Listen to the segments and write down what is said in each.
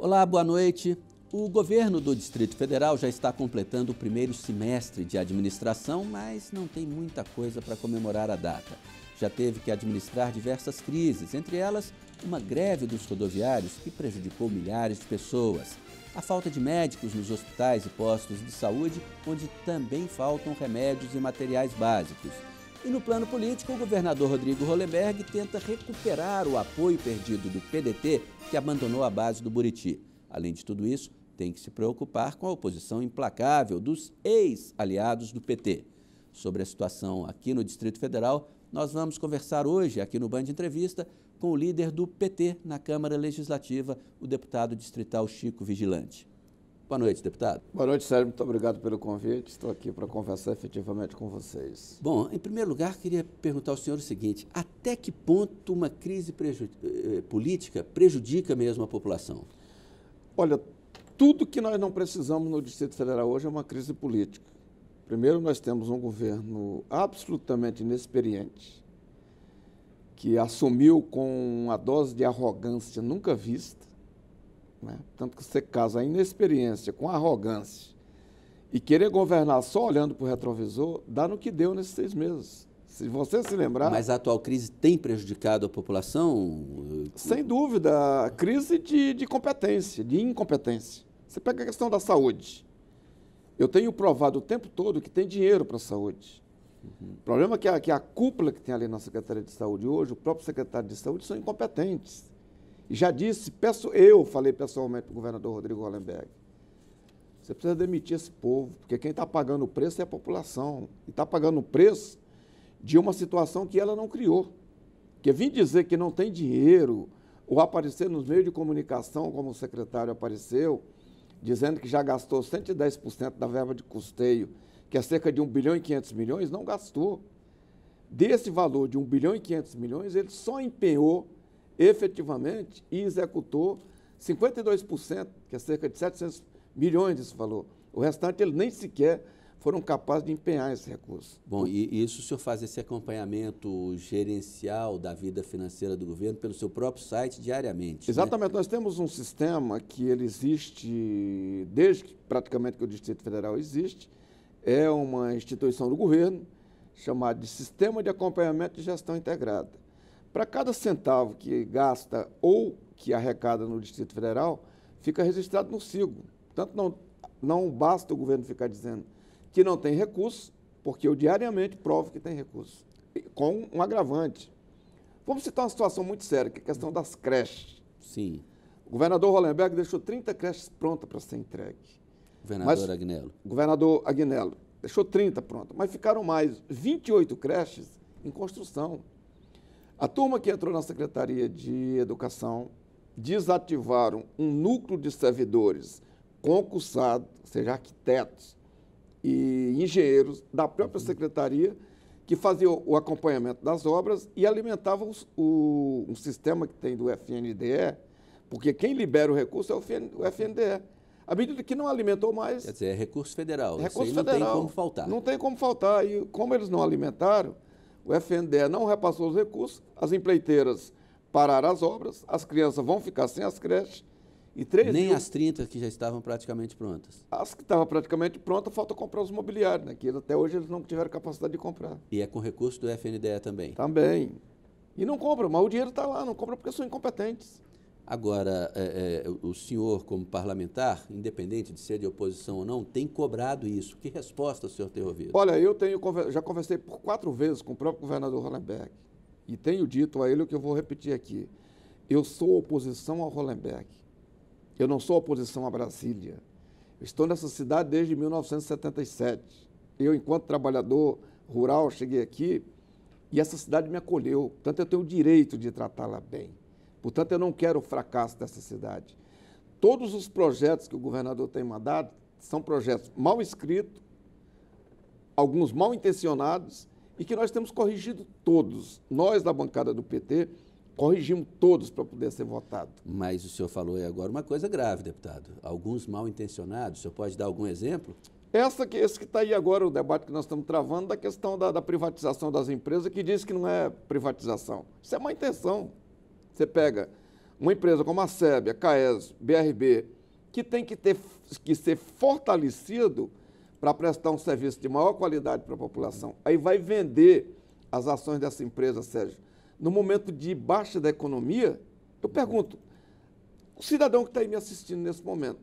Olá, boa noite. O governo do Distrito Federal já está completando o primeiro semestre de administração, mas não tem muita coisa para comemorar a data. Já teve que administrar diversas crises, entre elas uma greve dos rodoviários que prejudicou milhares de pessoas, a falta de médicos nos hospitais e postos de saúde, onde também faltam remédios e materiais básicos. E no plano político, o governador Rodrigo Hollenberg tenta recuperar o apoio perdido do PDT, que abandonou a base do Buriti. Além de tudo isso, tem que se preocupar com a oposição implacável dos ex-aliados do PT. Sobre a situação aqui no Distrito Federal, nós vamos conversar hoje, aqui no Band Entrevista, com o líder do PT na Câmara Legislativa, o deputado distrital Chico Vigilante. Boa noite, deputado. Boa noite, Sérgio. Muito obrigado pelo convite. Estou aqui para conversar efetivamente com vocês. Bom, em primeiro lugar, queria perguntar ao senhor o seguinte: até que ponto uma crise política prejudica mesmo a população? Olha, tudo que nós não precisamos no Distrito Federal hoje é uma crise política. Primeiro, nós temos um governo absolutamente inexperiente, que assumiu com uma dose de arrogância nunca vista, né? Tanto que você casa a inexperiência com a arrogância e querer governar só olhando para o retrovisor, dá no que deu nesses 6 meses. Se você se lembrar... Mas a atual crise tem prejudicado a população? Sem dúvida, a crise de competência, de incompetência. Você pega a questão da saúde. Eu tenho provado o tempo todo que tem dinheiro para a saúde. O problema é que a cúpula que tem ali na Secretaria de Saúde hoje, o próprio secretário de Saúde, são incompetentes. E já disse, falei pessoalmente para o governador Rodrigo Hollenberg, você precisa demitir esse povo, porque quem está pagando o preço é a população. E está pagando o preço de uma situação que ela não criou. Porque vir dizer que não tem dinheiro, ou aparecer nos meios de comunicação, como o secretário apareceu, dizendo que já gastou 110% da verba de custeio, que é cerca de 1 bilhão e 500 milhões, não gastou. Desse valor de 1 bilhão e 500 milhões, ele só empenhou efetivamente e executou 52%, que é cerca de 700 milhões desse valor. O restante, ele nem sequer foram capazes de empenhar esse recurso. Bom, e isso o senhor faz esse acompanhamento gerencial da vida financeira do governo pelo seu próprio site diariamente? Exatamente. Né? Nós temos um sistema que ele existe desde que praticamente que o Distrito Federal existe. É uma instituição do governo chamada de Sistema de Acompanhamento de Gestão Integrada. Para cada centavo que gasta ou que arrecada no Distrito Federal, fica registrado no SIGO. Portanto, não basta o governo ficar dizendo que não tem recurso, porque eu diariamente provo que tem recurso, com um agravante. Vamos citar uma situação muito séria, que é a questão das creches. Sim. O governador Hollenberg deixou 30 creches prontas para ser entregue. Agnello. Governador Agnello deixou 30 prontas, mas ficaram mais 28 creches em construção. A turma que entrou na Secretaria de Educação desativaram um núcleo de servidores concursados, ou seja, arquitetos e engenheiros da própria Secretaria, que faziam o acompanhamento das obras e alimentavam um sistema que tem do FNDE, porque quem libera o recurso é o FNDE. À medida que não alimentou mais... Quer dizer, é recurso federal. Recurso federal. Não tem como faltar. Não tem como faltar. E como eles não alimentaram, o FNDE não repassou os recursos, as empreiteiras pararam as obras, as crianças vão ficar sem as creches. E nem as 30 que já estavam praticamente prontas. As que estavam praticamente prontas, falta comprar os mobiliários, né? Que até hoje eles não tiveram capacidade de comprar. E é com recurso do FNDE também? Também. E não compram, mas o dinheiro está lá, não compram porque são incompetentes. Agora, o senhor, como parlamentar, independente de ser de oposição ou não, tem cobrado isso. Que resposta o senhor tem ouvido? Olha, já conversei por 4 vezes com o próprio governador Hollenberg e tenho dito a ele o que eu vou repetir aqui. Eu sou oposição ao Hollenberg. Eu não sou oposição a Brasília. Eu estou nessa cidade desde 1977. Eu, enquanto trabalhador rural, cheguei aqui e essa cidade me acolheu. Portanto, eu tenho o direito de tratá-la bem. Portanto, eu não quero o fracasso dessa cidade. Todos os projetos que o governador tem mandado são projetos mal escritos, alguns mal intencionados e que nós temos corrigido todos. Nós, da bancada do PT, corrigimos todos para poder ser votado. Mas o senhor falou aí agora uma coisa grave, deputado. Alguns mal intencionados, o senhor pode dar algum exemplo? Esse que está aí agora, o debate que nós estamos travando, da questão da privatização das empresas, que diz que não é privatização. Isso é má intenção. Você pega uma empresa como a SEB, a CAES, BRB, que tem que ser fortalecido para prestar um serviço de maior qualidade para a população. Aí vai vender as ações dessa empresa, Sérgio. No momento de baixa da economia, eu pergunto, o cidadão que está aí me assistindo nesse momento,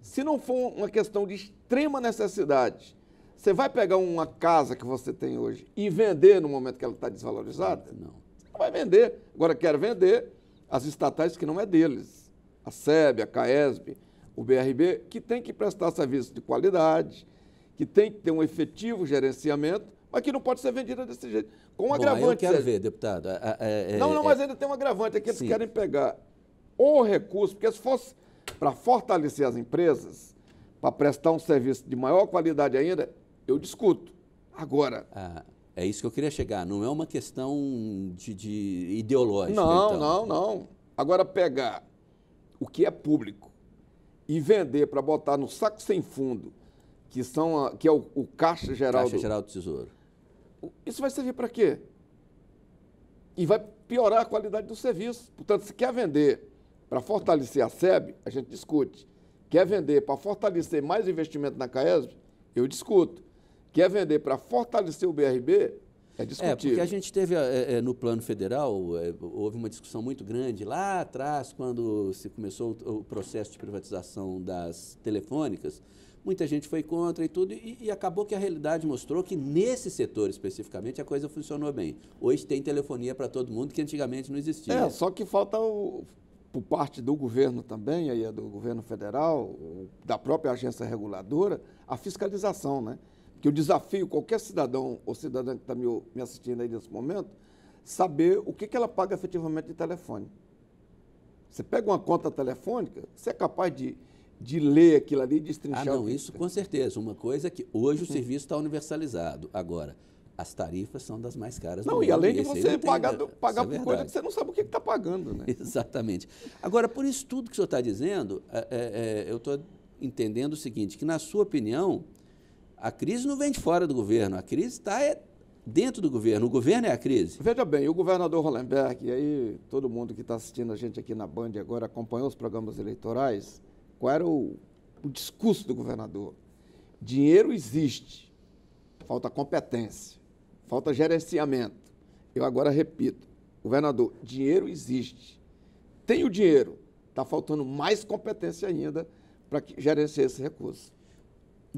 se não for uma questão de extrema necessidade, você vai pegar uma casa que você tem hoje e vender no momento que ela está desvalorizada? Não. Você não vai vender. Agora, quer vender as estatais que não é deles. A SEB, a CAESB, o BRB, que tem que prestar serviço de qualidade, que tem que ter um efetivo gerenciamento, mas que não pode ser vendida desse jeito. Com um agravante. Eu quero ver, deputado. Não, mas ainda tem um agravante. É que eles querem pegar o recurso, porque se fosse para fortalecer as empresas, para prestar um serviço de maior qualidade ainda, eu discuto. Agora... É isso que eu queria chegar. Não é uma questão de ideológica. Não. Agora, pegar o que é público e vender para botar no saco sem fundo, que é o Caixa Geral do Tesouro. Isso vai servir para quê? E vai piorar a qualidade do serviço. Portanto, se quer vender para fortalecer a SEB, a gente discute. Quer vender para fortalecer mais investimento na CAESB, eu discuto. Quer vender para fortalecer o BRB, é discutível. Porque a gente teve, no plano federal, houve uma discussão muito grande lá atrás, quando se começou o processo de privatização das telefônicas, muita gente foi contra e tudo, e acabou que a realidade mostrou que nesse setor especificamente a coisa funcionou bem. Hoje tem telefonia para todo mundo, que antigamente não existia. Só que falta, por parte do governo também, aí do governo federal, da própria agência reguladora, a fiscalização, né? Que eu desafio qualquer cidadão ou cidadã que está me assistindo aí nesse momento, saber o que ela paga efetivamente de telefone. Você pega uma conta telefônica, você é capaz de ler aquilo ali e destrinchar. Não, isso com certeza. Uma coisa é que hoje o serviço está universalizado. Agora, as tarifas são das mais caras do mundo. E além de você pagar por coisa que você não sabe o que está pagando, né? Exatamente. Agora, por isso tudo que o senhor está dizendo, eu estou entendendo o seguinte, que na sua opinião, a crise não vem de fora do governo, a crise está dentro do governo, o governo é a crise. Veja bem, o governador Hollenberg, e aí todo mundo que está assistindo a gente aqui na Band agora acompanhou os programas eleitorais, qual era o discurso do governador? Dinheiro existe, falta competência, falta gerenciamento. Eu agora repito, governador, dinheiro existe, tem o dinheiro, está faltando mais competência ainda para gerenciar esse recurso.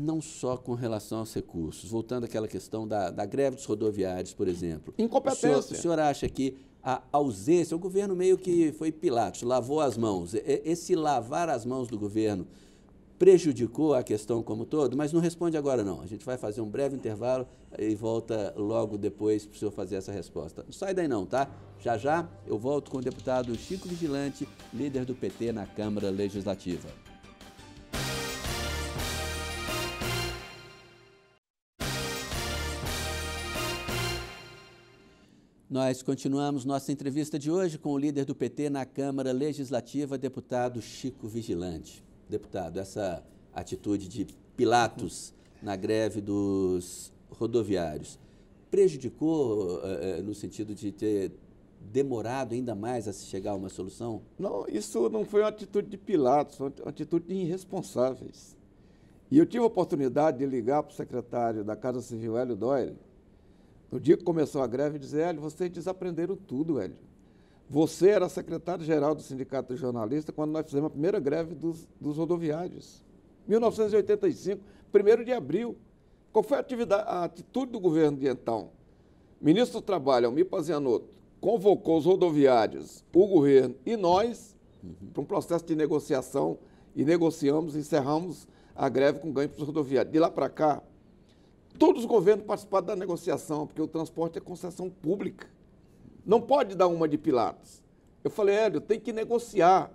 Não só com relação aos recursos, voltando àquela questão da greve dos rodoviários, por exemplo. Incompetência. O senhor acha que a ausência, o governo meio que foi Pilatos, lavou as mãos. Esse lavar as mãos do governo prejudicou a questão como todo? Mas não responde agora não. A gente vai fazer um breve intervalo e volta logo depois para o senhor fazer essa resposta. Não sai daí não, tá? Já já eu volto com o deputado Chico Vigilante, líder do PT na Câmara Legislativa. Nós continuamos nossa entrevista de hoje com o líder do PT na Câmara Legislativa, deputado Chico Vigilante. Deputado, essa atitude de Pilatos na greve dos rodoviários prejudicou no sentido de ter demorado ainda mais a se chegar a uma solução? Não, isso não foi uma atitude de Pilatos, foi uma atitude de irresponsáveis. E eu tive a oportunidade de ligar para o secretário da Casa Civil, Hélio Doyle, no dia que começou a greve, e dizer, Hélio, vocês desaprenderam tudo, Hélio. Você era secretário-geral do Sindicato de Jornalistas quando nós fizemos a primeira greve dos rodoviários. 1985, 1º de abril. Qual foi a atitude do governo de então? O ministro do Trabalho, Almir Pazianotto, convocou os rodoviários, o governo e nós para um processo de negociação e negociamos, encerramos a greve com ganho para os rodoviários. De lá para cá, todos os governos participaram da negociação, porque o transporte é concessão pública. Não pode dar uma de Pilatos. Eu falei, Hélio, tem que negociar.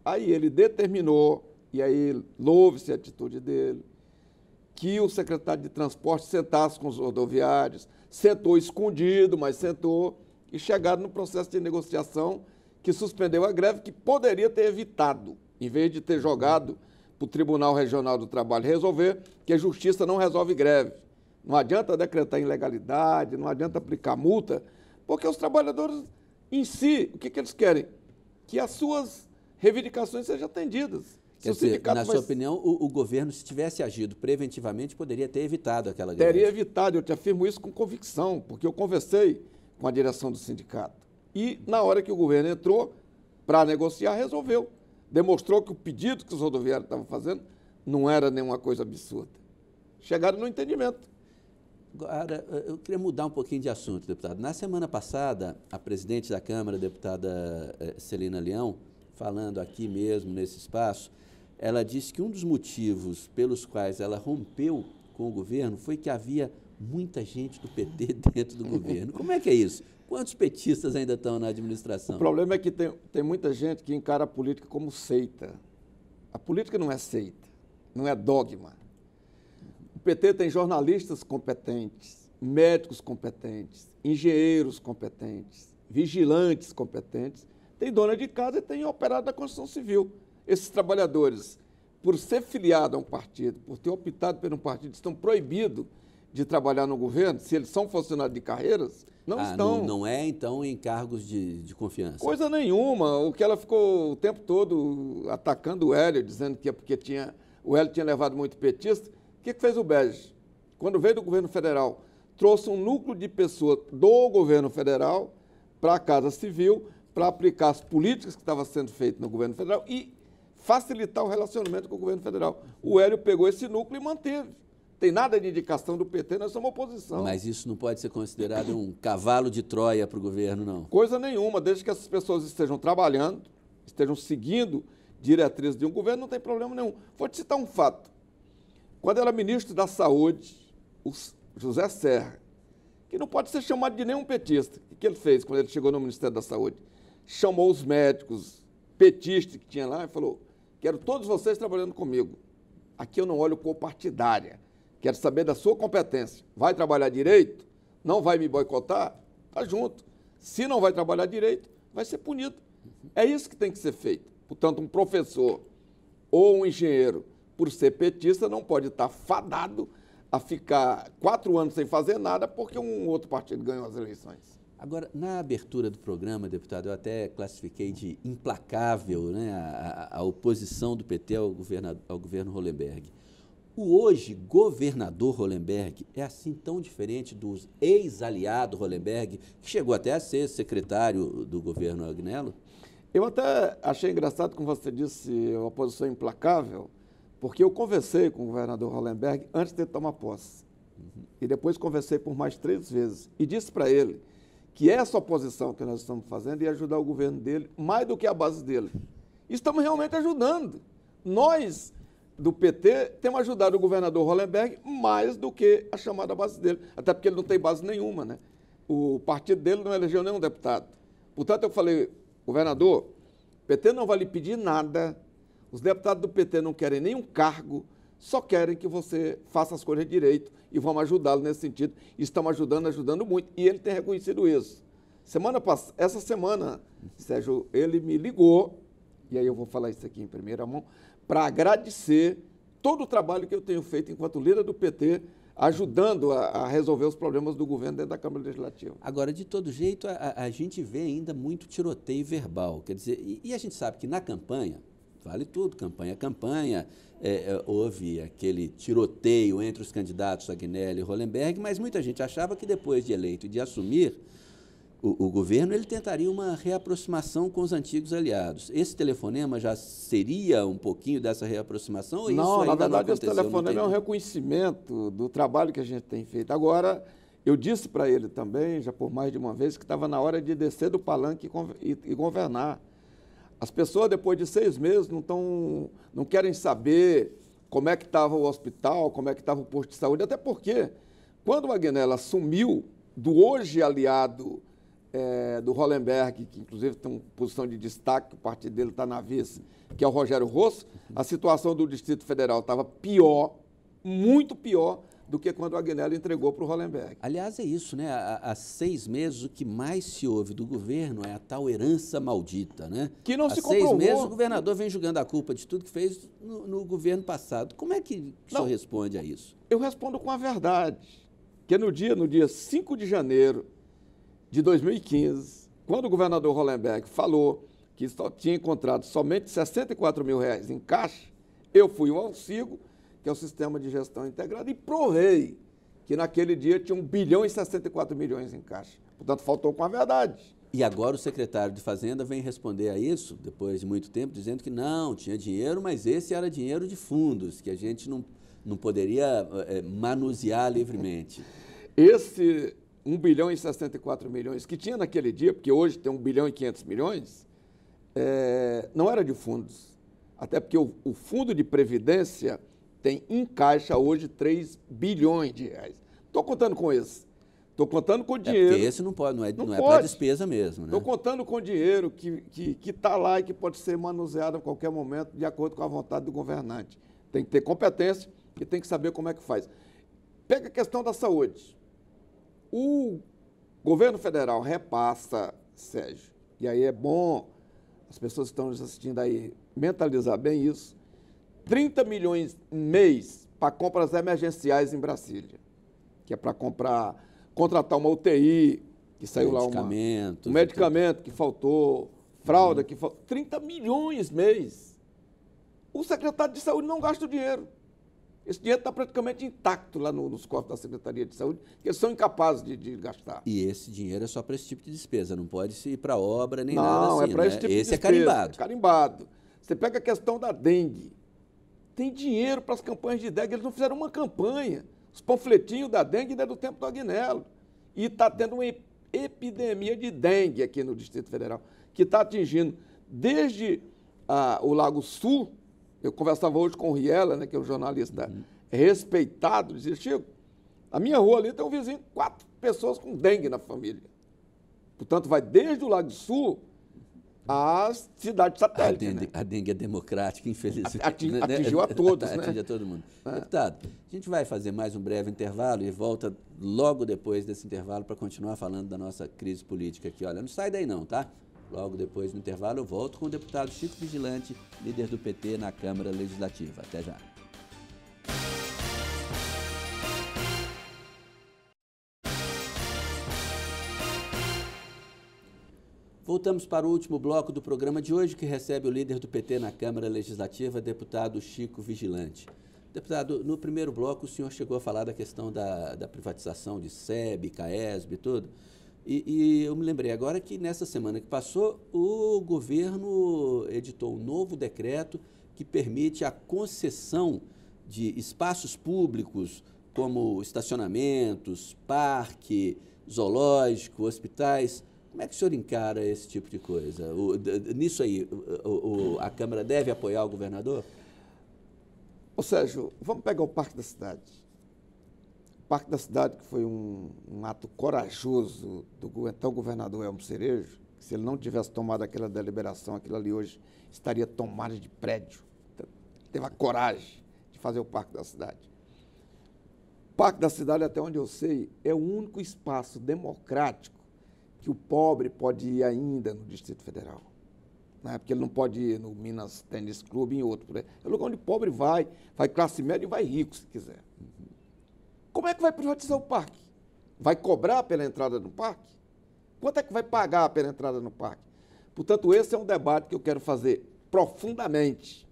Aí ele determinou, e aí louve-se a atitude dele, que o secretário de transporte sentasse com os rodoviários, sentou escondido, mas sentou, e chegaram no processo de negociação que suspendeu a greve, que poderia ter evitado, em vez de ter jogado para o Tribunal Regional do Trabalho resolver, que a justiça não resolve greve. Não adianta decretar ilegalidade, não adianta aplicar multa, porque os trabalhadores em si, o que eles querem? que as suas reivindicações sejam atendidas. Quer dizer, na sua opinião, o governo, se tivesse agido preventivamente, poderia ter evitado aquela greve? Teria evitado, eu te afirmo isso com convicção, porque eu conversei com a direção do sindicato. E, na hora que o governo entrou para negociar, resolveu. Demonstrou que o pedido que os rodoviários estavam fazendo não era nenhuma coisa absurda. Chegaram no entendimento. Agora, eu queria mudar um pouquinho de assunto, deputado. Na semana passada, a presidente da Câmara, a deputada Celina Leão, falando aqui mesmo, nesse espaço, ela disse que um dos motivos pelos quais ela rompeu com o governo foi que havia muita gente do PT dentro do governo. Como é que é isso? Quantos petistas ainda estão na administração? O problema é que tem muita gente que encara a política como seita. A política não é seita, não é dogma. O PT tem jornalistas competentes, médicos competentes, engenheiros competentes, vigilantes competentes, tem dona de casa e tem operário da construção civil. Esses trabalhadores, por ser filiado a um partido, por ter optado por um partido, estão proibidos de trabalhar no governo, se eles são funcionários de carreiras, não estão. Não é, então, em cargos de confiança? Coisa nenhuma. O que ela ficou o tempo todo atacando o Hélio, dizendo que é porque o Hélio tinha levado muito petista. O que fez o BEG? Quando veio do governo federal, trouxe um núcleo de pessoas do governo federal para a Casa Civil, para aplicar as políticas que estavam sendo feitas no governo federal e facilitar o relacionamento com o governo federal. O Hélio pegou esse núcleo e manteve. Tem nada de indicação do PT, nós somos oposição. Mas isso não pode ser considerado um cavalo de Troia para o governo, não? Coisa nenhuma, desde que essas pessoas estejam trabalhando, estejam seguindo diretrizes de um governo, não tem problema nenhum. Vou te citar um fato. Quando era ministro da Saúde, o José Serra, que não pode ser chamado de nenhum petista, o que ele fez quando ele chegou no Ministério da Saúde? Chamou os médicos petistas que tinha lá e falou: quero todos vocês trabalhando comigo. Aqui eu não olho cor partidária. Quero saber da sua competência. Vai trabalhar direito? Não vai me boicotar? Está junto. Se não vai trabalhar direito, vai ser punido. É isso que tem que ser feito. Portanto, um professor ou um engenheiro, por ser petista, não pode estar fadado a ficar 4 anos sem fazer nada porque um outro partido ganhou as eleições. Agora, na abertura do programa, deputado, eu até classifiquei de implacável, né, a oposição do PT ao governo Hollenberg. O hoje governador Hollenberg é assim tão diferente dos ex-aliado Hollenberg, que chegou até a ser secretário do governo Agnello? Eu até achei engraçado, como você disse, a oposição implacável, porque eu conversei com o governador Hollenberg antes de tomar posse. E depois conversei por mais 3 vezes. E disse para ele que essa oposição que nós estamos fazendo ia ajudar o governo dele mais do que a base dele. Estamos realmente ajudando. Nós, do PT, temos ajudado o governador Hollenberg mais do que a chamada base dele. Até porque ele não tem base nenhuma, né? O partido dele não elegeu nenhum deputado. Portanto, eu falei: governador, o PT não vai lhe pedir nada, os deputados do PT não querem nenhum cargo, só querem que você faça as coisas direito e vamos ajudá-lo nesse sentido. E estamos ajudando muito. E ele tem reconhecido isso. Essa semana, Sérgio, ele me ligou, e aí eu vou falar isso aqui em primeira mão, para agradecer todo o trabalho que eu tenho feito enquanto líder do PT, ajudando a resolver os problemas do governo dentro da Câmara Legislativa. Agora, de todo jeito, a gente vê ainda muito tiroteio verbal. Quer dizer, e a gente sabe que na campanha, vale tudo, campanha é campanha, houve aquele tiroteio entre os candidatos Agnello e Hollenberg, mas muita gente achava que depois de eleito e de assumir o governo, ele tentaria uma reaproximação com os antigos aliados. Esse telefonema já seria um pouquinho dessa reaproximação? Ou não, isso na verdade, não esse telefonema é um reconhecimento do trabalho que a gente tem feito. Agora, eu disse para ele também, já por mais de uma vez, que estava na hora de descer do palanque e governar. As pessoas, depois de 6 meses, não querem saber como é que estava o hospital, como é que estava o posto de saúde, até porque, quando o Agnello assumiu do hoje aliado do Hollenberg, que inclusive tem uma posição de destaque, o partido dele está na vice, que é o Rogério Rosso, a situação do Distrito Federal estava pior, muito pior, do que quando o Agnello entregou para o Hollenberg. Aliás, é isso, né? Há 6 meses, o que mais se ouve do governo é a tal herança maldita, né? Que não se comprovou. Há 6 meses, o governador vem jogando a culpa de tudo que fez no governo passado. Como é que o senhor responde a isso? Eu respondo com a verdade, que no dia 5 de janeiro de 2015, quando o governador Hollenberg falou que só tinha encontrado somente R$64 mil em caixa, eu fui ao Alcigo, que é o Sistema de Gestão Integrado, e provei que naquele dia tinha 1 bilhão e 64 milhões em caixa. Portanto, faltou com a verdade. E agora o secretário de Fazenda vem responder a isso, depois de muito tempo, dizendo que não, tinha dinheiro, mas esse era dinheiro de fundos, que a gente não poderia manusear livremente. Esse 1 bilhão e 64 milhões que tinha naquele dia, porque hoje tem 1 bilhão e 500 milhões, não era de fundos. Até porque o Fundo de Previdência tem em caixa hoje 3 bilhões de reais. Estou contando com esse. Estou contando com dinheiro. Porque esse não pode, não é para despesa mesmo, né? Estou contando com dinheiro que está lá e que pode ser manuseado a qualquer momento, de acordo com a vontade do governante. Tem que ter competência e tem que saber como é que faz. Pega a questão da saúde. O governo federal repassa, Sérgio, e aí é bom as pessoas que estão nos assistindo aí mentalizar bem isso, 30 milhões mês para compras emergenciais em Brasília, que é para contratar uma UTI, que saiu lá um medicamento que faltou, fralda que faltou, 30 milhões mês. O secretário de Saúde não gasta o dinheiro. Esse dinheiro está praticamente intacto lá nos cofres da Secretaria de Saúde, que eles são incapazes de gastar. E esse dinheiro é só para esse tipo de despesa, não pode ir para obra nem nada assim. Não, é para esse tipo de despesa. Esse é carimbado. É carimbado. Você pega a questão da dengue. Tem dinheiro para as campanhas de dengue, eles não fizeram uma campanha. Os panfletinhos da dengue ainda é do tempo do Agnello. E está tendo uma epidemia de dengue aqui no Distrito Federal, que está atingindo desde o Lago Sul. Eu conversava hoje com o Riela, né, que é um jornalista respeitado, dizia, Chico, a minha rua ali tem um vizinho, 4 pessoas com dengue na família. Portanto, vai desde o Lago Sul às cidades satélites. A dengue é democrática, infelizmente. Atingiu a todos, né? Atingiu a todo mundo. Deputado, a gente vai fazer mais um breve intervalo e volta logo depois desse intervalo para continuar falando da nossa crise política aqui. Olha, não sai daí não, tá? Logo depois do intervalo eu volto com o deputado Chico Vigilante, líder do PT na Câmara Legislativa. Até já. Voltamos para o último bloco do programa de hoje, que recebe o líder do PT na Câmara Legislativa, deputado Chico Vigilante. Deputado, no primeiro bloco o senhor chegou a falar da questão da privatização de SEB, CAESB e tudo. E eu me lembrei agora que nessa semana que passou, o governo editou um novo decreto que permite a concessão de espaços públicos, como estacionamentos, parque, zoológico, hospitais. Como é que o senhor encara esse tipo de coisa? Nisso aí, a Câmara deve apoiar o governador? Ô Sérgio, vamos pegar o Parque da Cidade. O Parque da Cidade, que foi um ato corajoso do então governador Elmo Cerejo, que se ele não tivesse tomado aquela deliberação, aquilo ali hoje estaria tomado de prédio. Então, teve a coragem de fazer o Parque da Cidade. O Parque da Cidade, até onde eu sei, é o único espaço democrático que o pobre pode ir ainda no Distrito Federal. Né? Porque ele não pode ir no Minas Tênis Clube, em outro. É o lugar onde o pobre vai classe média e vai rico, se quiser. Como é que vai privatizar o parque? Vai cobrar pela entrada no parque? Quanto é que vai pagar pela entrada no parque? Portanto, esse é um debate que eu quero fazer profundamente,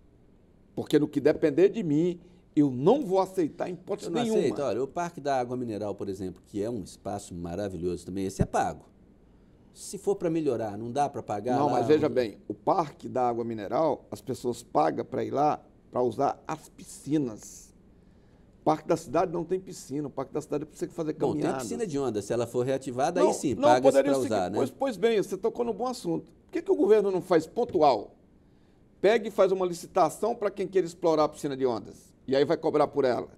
porque no que depender de mim, eu não vou aceitar em hipótese nenhuma. Aceito. Olha, o Parque da Água Mineral, por exemplo, que é um espaço maravilhoso também, esse é pago. Se for para melhorar, não dá para pagar? Não, mas veja bem, o Parque da Água Mineral, as pessoas pagam para ir lá para usar as piscinas. O Parque da Cidade não tem piscina, o Parque da Cidade precisa fazer caminhadas. Bom, tem piscina de onda, se ela for reativada, aí sim, paga-se para usar, né? Pois bem, você tocou num bom assunto. Por que o governo não faz pontual? Pega e faz uma licitação para quem queira explorar a piscina de ondas, e aí vai cobrar por ela.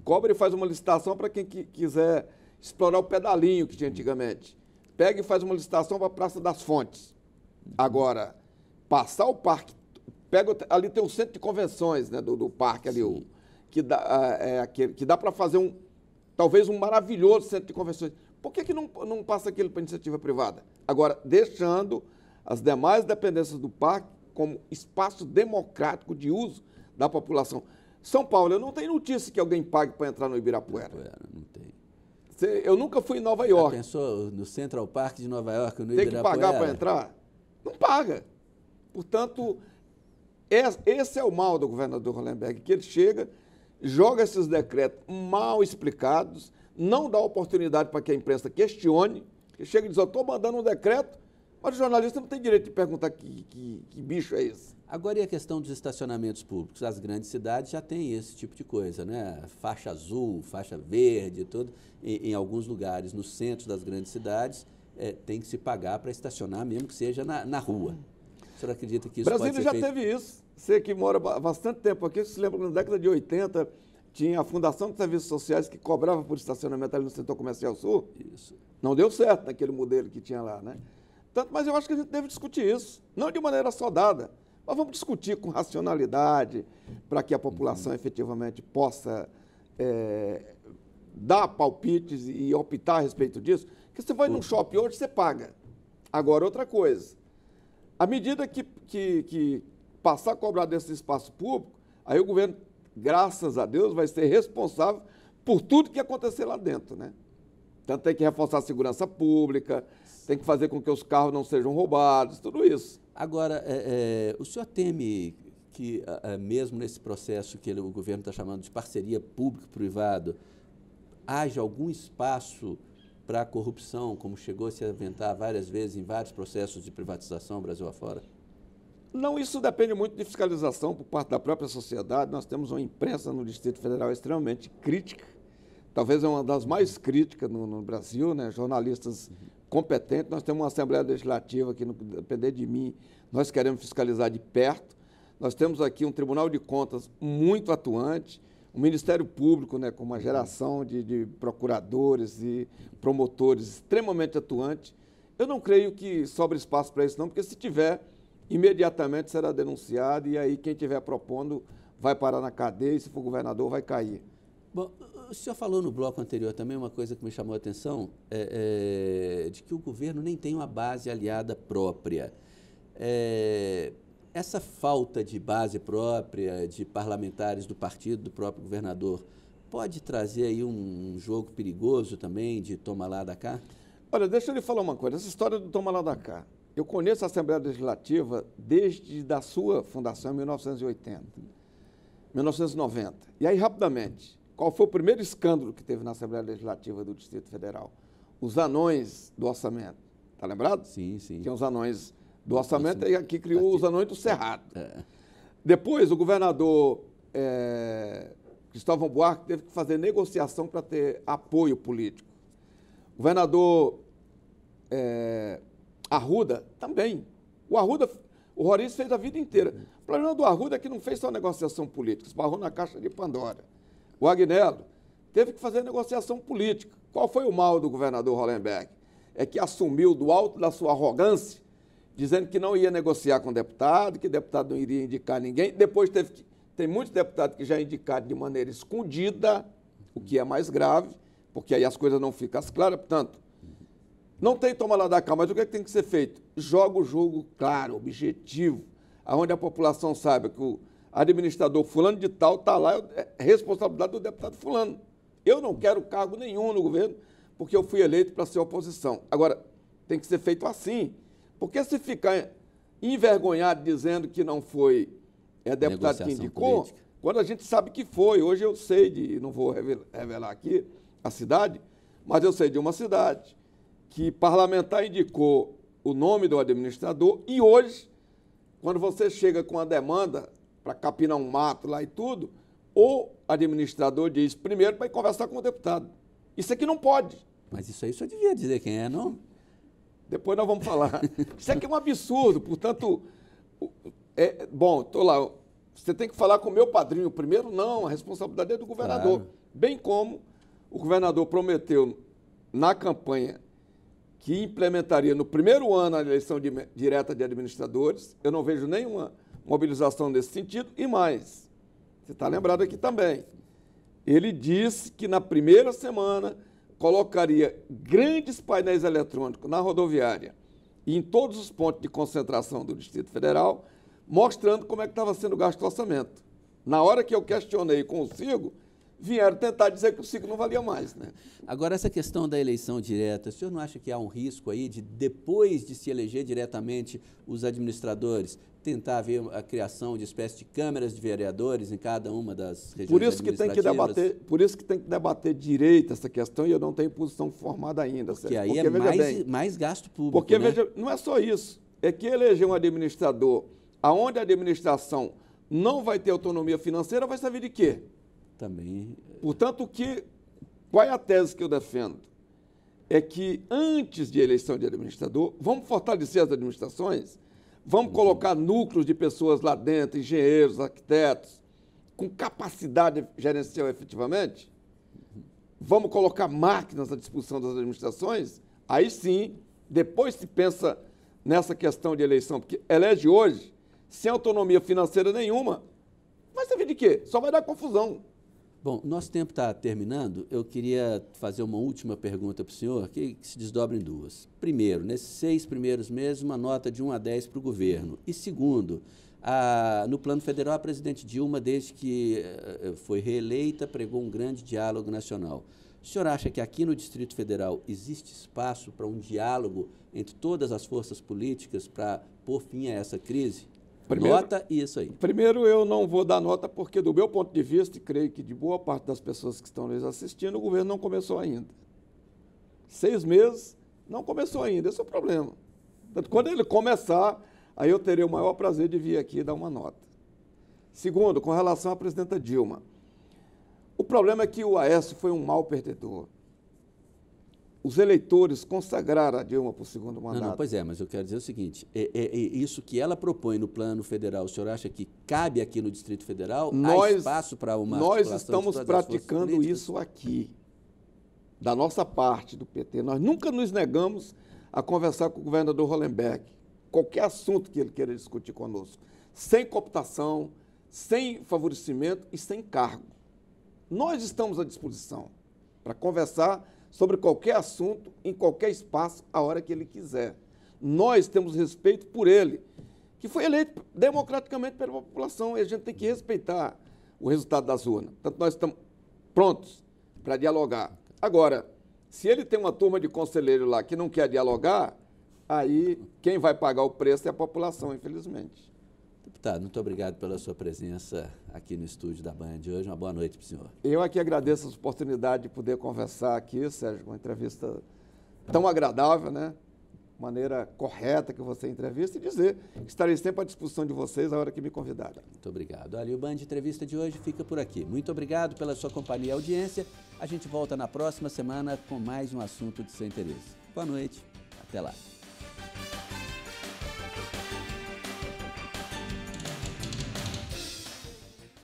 Cobra e faz uma licitação para quem quiser explorar o pedalinho que tinha antigamente. Pega e faz uma licitação para a Praça das Fontes. Agora, passar o parque, ali tem o centro de convenções, né, do parque ali, que dá para fazer talvez um maravilhoso centro de convenções. Por que não passa aquilo para iniciativa privada? Agora, deixando as demais dependências do parque como espaço democrático de uso da população. São Paulo, eu não tenho notícia que alguém pague para entrar no Ibirapuera. Não tem. Eu nunca fui em Nova York. Já pensou no Central Park de Nova York, no Ibirapuera? Tem que pagar para entrar? Não paga. Portanto, esse é o mal do governador Hollenberg, que ele chega, joga esses decretos mal explicados, não dá oportunidade para que a imprensa questione, que chega e diz, eu estou mandando um decreto, mas o jornalista não tem direito de perguntar que bicho é esse. Agora, e a questão dos estacionamentos públicos? As grandes cidades já têm esse tipo de coisa, né? Faixa azul, faixa verde, tudo. Em alguns lugares, no centro das grandes cidades, tem que se pagar para estacionar, mesmo que seja na rua. O senhor acredita que isso pode ser feito? Brasília já teve isso. Você que mora bastante tempo aqui, se lembra que na década de 80 tinha a Fundação de Serviços Sociais que cobrava por estacionamento ali no setor comercial sul? Isso. Não deu certo naquele modelo que tinha lá, né? Mas eu acho que a gente deve discutir isso, não de maneira sodada, mas vamos discutir com racionalidade para que a população efetivamente possa dar palpites e optar a respeito disso. Porque você vai num shopping hoje, você paga. Agora, outra coisa, à medida que passar a cobrar desse espaço público, aí o governo, graças a Deus, vai ser responsável por tudo que acontecer lá dentro, né? Então tem que reforçar a segurança pública, tem que fazer com que os carros não sejam roubados, tudo isso. Agora, o senhor teme que, mesmo nesse processo que o governo está chamando de parceria público-privado, haja algum espaço para a corrupção, como chegou a se aventar várias vezes em vários processos de privatização Brasil afora? Não, isso depende muito de fiscalização por parte da própria sociedade. Nós temos uma imprensa no Distrito Federal extremamente crítica, talvez é uma das mais críticas no Brasil, né? Jornalistas competentes. Nós temos uma Assembleia Legislativa que, não depender de mim, nós queremos fiscalizar de perto. Nós temos aqui um Tribunal de Contas muito atuante, um Ministério Público, né, com uma geração de procuradores e promotores extremamente atuante. Eu não creio que sobre espaço para isso não, porque se tiver, imediatamente será denunciado e aí quem estiver propondo vai parar na cadeia e se for governador vai cair. Bom, o senhor falou no bloco anterior também uma coisa que me chamou a atenção, de que o governo nem tem uma base aliada própria. Essa falta de base própria, de parlamentares do partido do próprio governador, pode trazer aí um jogo perigoso também de toma lá da cá? Olha, deixa eu lhe falar uma coisa, essa história do toma lá da cá. Eu conheço a Assembleia Legislativa desde a sua fundação, em 1980, 1990. E aí, rapidamente, qual foi o primeiro escândalo que teve na Assembleia Legislativa do Distrito Federal? Os anões do orçamento. Está lembrado? Sim, sim. Tinha os anões do orçamento e aqui criou os anões do Cerrado. Depois, o governador Cristóvão Buarque teve que fazer negociação para ter apoio político. O governador Arruda também. O Roriz fez a vida inteira. O problema do Arruda é que não fez só negociação política, esbarrou na caixa de Pandora. O Agnello teve que fazer negociação política. Qual foi o mal do governador Hollenberg? É que assumiu do alto da sua arrogância, dizendo que não ia negociar com o deputado, que o deputado não iria indicar ninguém. Depois tem muitos deputados que já indicaram de maneira escondida, o que é mais grave, porque aí as coisas não ficam claras. Portanto, não tem toma lá da cá, mas o que é que tem que ser feito? Joga o jogo claro, objetivo, onde a população saiba que o administrador fulano de tal está lá, é responsabilidade do deputado fulano. Eu não quero cargo nenhum no governo, porque eu fui eleito para ser oposição. Agora, tem que ser feito assim, porque se ficar envergonhado dizendo que não foi deputado que indicou, política, quando a gente sabe que foi, hoje eu sei, não vou revelar aqui a cidade, mas eu sei de uma cidade que parlamentar indicou o nome do administrador e hoje, quando você chega com a demanda para capinar um mato lá e tudo, o administrador diz primeiro para ir conversar com o deputado. Isso aqui não pode. Mas isso aí o senhor devia dizer quem é, não? Depois nós vamos falar. Isso aqui é um absurdo, portanto, bom, estou lá, você tem que falar com o meu padrinho primeiro, não, a responsabilidade é do governador. Claro. Bem como o governador prometeu na campanha que implementaria no primeiro ano a eleição direta de administradores, eu não vejo nenhuma mobilização nesse sentido, e mais, você está lembrado aqui também, ele disse que na primeira semana colocaria grandes painéis eletrônicos na rodoviária e em todos os pontos de concentração do Distrito Federal, mostrando como é que estava sendo gasto o orçamento. Na hora que eu questionei consigo, vieram tentar dizer que o ciclo não valia mais, né? Agora, essa questão da eleição direta, o senhor não acha que há um risco aí de, depois de se eleger diretamente os administradores, tentar haver a criação de espécie de câmeras de vereadores em cada uma das regiões Por isso que tem que debater direito essa questão, e eu não tenho posição formada ainda. Porque aí é mais gasto público, porque, né? veja, não é só isso, é que eleger um administrador aonde a administração não vai ter autonomia financeira, vai servir de quê? Também. Portanto, qual é a tese que eu defendo? É que antes de eleição de administrador, vamos fortalecer as administrações, vamos colocar núcleos de pessoas lá dentro, engenheiros, arquitetos, com capacidade gerencial efetivamente, vamos colocar máquinas à disposição das administrações, aí sim, depois se pensa nessa questão de eleição, porque elege hoje, sem autonomia financeira nenhuma, vai servir de quê? Só vai dar confusão. Bom, nosso tempo está terminando. Eu queria fazer uma última pergunta para o senhor, que se desdobra em duas. Primeiro, nesses 6 primeiros meses, uma nota de 1 a 10 para o governo. E segundo, no plano federal, a presidente Dilma, desde que foi reeleita, pregou um grande diálogo nacional. O senhor acha que aqui no Distrito Federal existe espaço para um diálogo entre todas as forças políticas para pôr fim a essa crise? Nota e isso aí. Primeiro, eu não vou dar nota porque, do meu ponto de vista, e creio que de boa parte das pessoas que estão nos assistindo, o governo não começou ainda. 6 meses, não começou ainda. Esse é o problema. Portanto, quando ele começar, aí eu terei o maior prazer de vir aqui dar uma nota. Segundo, com relação à presidenta Dilma. O problema é que o Aécio foi um mau perdedor. Os eleitores consagraram a Dilma para o segundo mandato. Não, pois é, mas eu quero dizer o seguinte, isso que ela propõe no plano federal, o senhor acha que cabe aqui no Distrito Federal? Há espaço para uma Nós estamos praticando isso aqui, da nossa parte do PT. Nós nunca nos negamos a conversar com o governador Hollenberg, qualquer assunto que ele queira discutir conosco, sem cooptação, sem favorecimento e sem cargo. Nós estamos à disposição para conversar sobre qualquer assunto, em qualquer espaço, a hora que ele quiser. Nós temos respeito por ele, que foi eleito democraticamente pela população, e a gente tem que respeitar o resultado das urnas. Portanto, nós estamos prontos para dialogar. Agora, se ele tem uma turma de conselheiros lá que não quer dialogar, aí quem vai pagar o preço é a população, infelizmente. Deputado, muito obrigado pela sua presença aqui no estúdio da Band de hoje. Uma boa noite para o senhor. Eu aqui agradeço a oportunidade de poder conversar aqui, Sérgio, uma entrevista tão agradável, né? Maneira correta que você entrevista, e dizer que estarei sempre à disposição de vocês a hora que me convidarem. Muito obrigado. Olha, o Band Entrevista de hoje fica por aqui. Muito obrigado pela sua companhia e audiência. A gente volta na próxima semana com mais um assunto de seu interesse. Boa noite. Até lá.